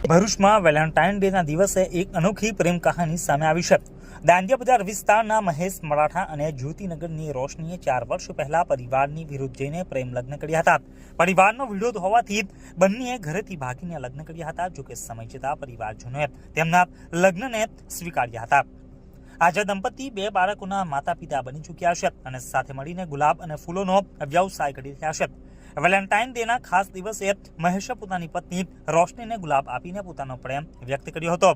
ભરૂચમાં વેલેન્ટાઇન ડેના દિવસે એક અનોખી પ્રેમ કહાની સામે આવી છે। દાંડિયા બજાર વિસ્તારના મહેશ મરાઠા અને જ્યોતિનગરની રોશનીએ 4 વર્ષ પહેલા પરિવારની વિરુદ્ધ જઈને પ્રેમ લગ્ન કર્યા હતા। પરિવારનો વિરોધ હોવાથી બંનેએ ઘરેથી ભાગીને લગ્ન કર્યા હતા। જોકે સમય જતાં પરિવારજનોએ તેમના લગ્નને સ્વીકાર્યા હતા। આજે દંપતી 2 બાળકોના માતા પિતા બની ચૂક્યા છે અને સાથે મળીને ગુલાબ અને ફૂલોનો વ્યવસાય કરી રહ્યા છે। વેલેન્ટાઇન ડેના ખાસ દિવસે મહેશે પોતાની પત્ની રોશનીને ગુલાબ આપીને પોતાનો પ્રેમ વ્યક્ત કર્યો હતો।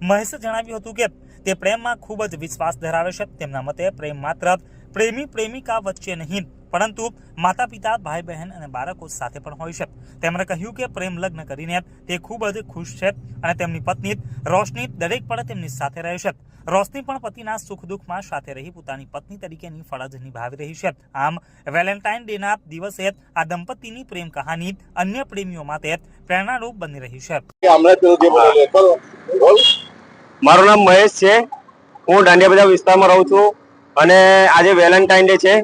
મહેશે જણાવ્યું હતું કે તે પ્રેમમાં ખૂબ જ વિશ્વાસ ધરાવે છે। તેમના મતે પ્રેમ માત્ર પ્રેમી પ્રેમિકા વચ્ચે નહીં પરંતુ માતા પિતા, ભાઈ બહેન અને બાળકો સાથે પણ હોય છે। તેમણે કહ્યું કે પ્રેમ લગ્ન કરીને તે ખૂબ જ ખુશ છે અને તેમની પત્ની રોશની દરેક પળે તેમની સાથે રહે છે। રોશની પણ પતિના સુખ દુઃખમાં સાથે રહી પોતાની પત્ની તરીકેની ફરજ નિભાવી રહી છે। આમ વેલેન્ટાઇન ડેના દિવસે આ દંપતીની પ્રેમ કહાની અન્ય પ્રેમીઓ માટે પ્રેરણારૂપ બની રહી છે। મારું નામ મહેશ છે। હું દાંડિયા બજાર વિસ્તારમાં રહું છું અને આજે વેલેન્ટાઇન ડે છે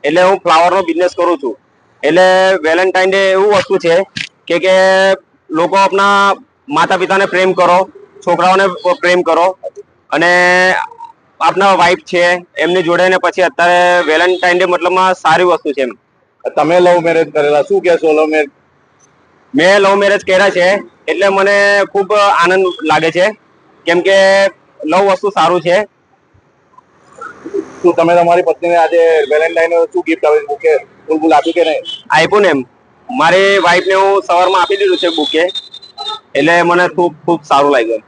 એટલે હું ફ્લાવરનો બિઝનેસ કરું છું। એટલે વેલેન્ટાઇન ડે એવું વસ્તુ છે કે લોકો આપણા માતા પિતાને પ્રેમ કરો, છોકરાઓને પ્રેમ કરો અને આપના વાઈફ છે એમની જોડે ને પછી અત્યારે વેલેન્ટાઇન ડે મતલબમાં સારી વસ્તુ છે। તમે લવ મેરેજ કરેલા, શું કહેશો લવ મેરેજ? મેં લવ મેરેજ કર્યા છે એટલે મને ખૂબ આનંદ લાગે છે કેમ કે લવ વસ્તુ સારું છે। શું તમે તમારી પત્નીને આજે વેલેન્ટાઇન શું ગિફ્ટ આપી, બુકે ફૂલ આપ્યું કે નહીં? આપ્યું ને, મારી વાઈફને હું સવારમાં આપી દીધું છે બુકે, એટલે મને ખૂબ સારું લાગ્યું।